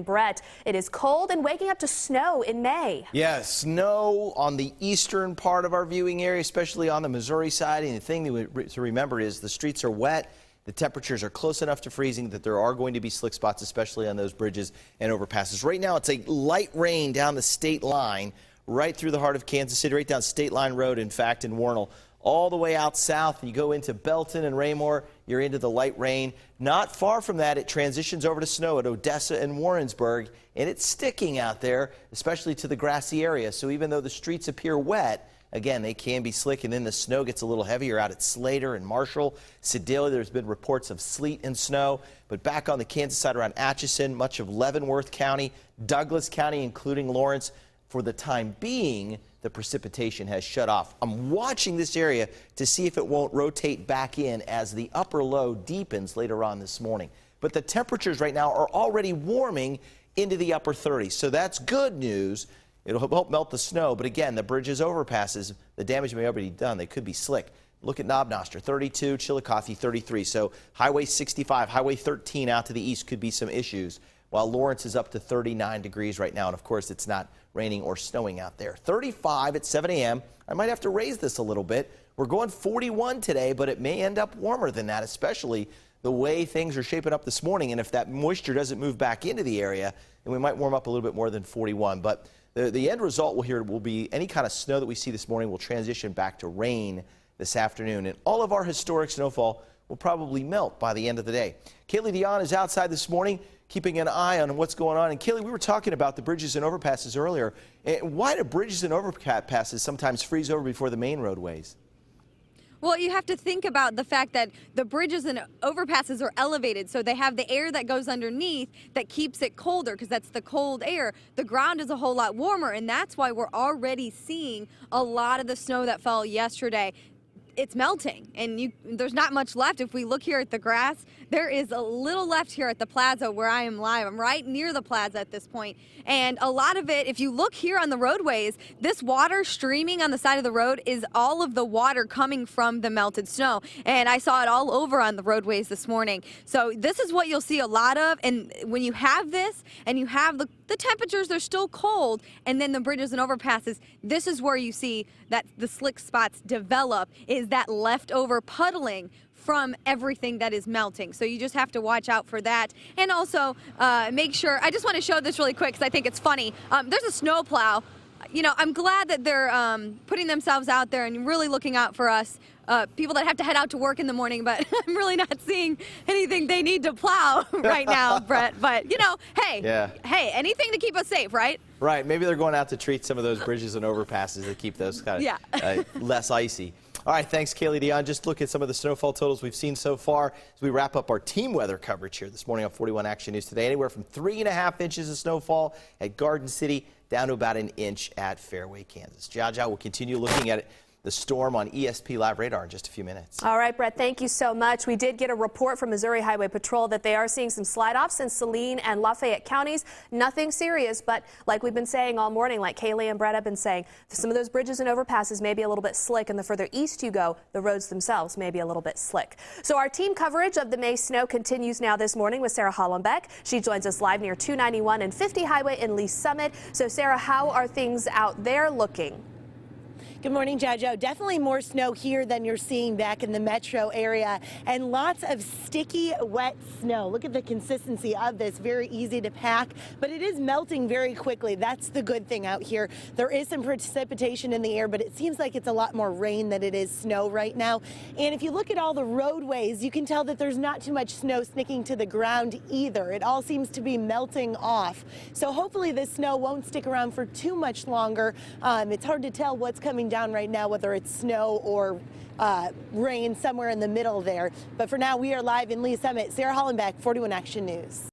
Brett. It is cold and waking up to snow in May. Yeah, snow on the eastern part of our viewing area, especially on the Missouri side. And the thing to remember is the streets are wet. The temperatures are close enough to freezing that there are going to be slick spots, especially on those bridges and overpasses. Right now, it's a light rain down the state line, right through the heart of Kansas City, right down State Line Road, in fact, in Warnell. All the way out south, you go into Belton and Raymore, you're into the light rain. Not far from that, it transitions over to snow at Odessa and Warrensburg, and it's sticking out there, especially to the grassy area. So even though the streets appear wet, again, they can be slick, and then the snow gets a little heavier out at Slater and Marshall. Sedalia, there's been reports of sleet and snow. But back on the Kansas side around Atchison, much of Leavenworth County, Douglas County, including Lawrence, for the time being, the precipitation has shut off. I'm watching this area to see if it won't rotate back in as the upper low deepens later on this morning. But the temperatures right now are already warming into the upper 30s, so that's good news. It'll help melt the snow, but again, the bridges, overpasses, the damage may already be done. They could be slick. Look at Knob Noster, 32, Chillicothe, 33. So Highway 65, Highway 13 out to the east could be some issues, while Lawrence is up to 39 degrees right now. And of course, it's not raining or snowing out there. 35 at 7 a.m. I might have to raise this a little bit. We're going 41 today, but it may end up warmer than that, especially the way things are shaping up this morning. And if that moisture doesn't move back into the area, then we might warm up a little bit more than 41. But the end result will be any kind of snow that we see this morning will transition back to rain this afternoon. And all of our historic snowfall will probably melt by the end of the day. Kalee Dionne is outside this morning, keeping an eye on what's going on. And Kalee, we were talking about the bridges and overpasses earlier. Why do bridges and overpasses sometimes freeze over before the main roadways? Well, you have to think about the fact that the bridges and overpasses are elevated, so they have the air that goes underneath that keeps it colder, because that's the cold air. The ground is a whole lot warmer, and that's why we're already seeing a lot of the snow that fell yesterday. It's melting, and there's not much left. If we look here at the grass, there is a little left here at the plaza where I am live. I'm right near the plaza at this point, and a lot of it, if you look here on the roadways, this water streaming on the side of the road is all of the water coming from the melted snow, and I saw it all over on the roadways this morning. So this is what you'll see a lot of, and when you have this and you have the temperatures, they're still cold, and then the bridges and overpasses, this is where you see that the slick spots develop, is that leftover puddling from everything that is melting. So you just have to watch out for that. And also make sure, I just want to show this really quick because I think it's funny. There's a snow plow. You know, I'm glad that they're putting themselves out there and really looking out for us, people that have to head out to work in the morning, but I'm really not seeing anything they need to plow right now, Brett. But, you know, hey, anything to keep us safe, right? Right. Maybe they're going out to treat some of those bridges and overpasses to keep those kind of less icy. All right, thanks, Kalee Dionne. Just look at some of the snowfall totals we've seen so far as we wrap up our team weather coverage here this morning on 41 Action News Today. Anywhere from 3.5 inches of snowfall at Garden City down to about an inch at Fairway, Kansas. Jaja will continue looking at the storm on ESP Live Radar in just a few minutes. All right, Brett, thank you so much. We did get a report from Missouri Highway Patrol that they are seeing some slide-offs in Saline and Lafayette counties. Nothing serious, but like we've been saying all morning, like Kalee and Brett have been saying, some of those bridges and overpasses may be a little bit slick, and the further east you go, the roads themselves may be a little bit slick. So our team coverage of the May snow continues now this morning with Sarah Hollenbeck. She joins us live near 291 and 50 Highway in Lee Summit. So Sarah, how are things out there looking? Good morning, Jojo. Definitely more snow here than you're seeing back in the metro area, and lots of sticky, wet snow. Look at the consistency of this. Very easy to pack, but it is melting very quickly. That's the good thing out here. There is some precipitation in the air, but it seems like it's a lot more rain than it is snow right now. And if you look at all the roadways, you can tell that there's not too much snow sticking to the ground either. It all seems to be melting off. So hopefully this snow won't stick around for too much longer. It's hard to tell what's coming down right now, whether it's snow or rain somewhere in the middle there. But for now, we are live in Lee Summit. Sarah Hollenbeck, 41 Action News.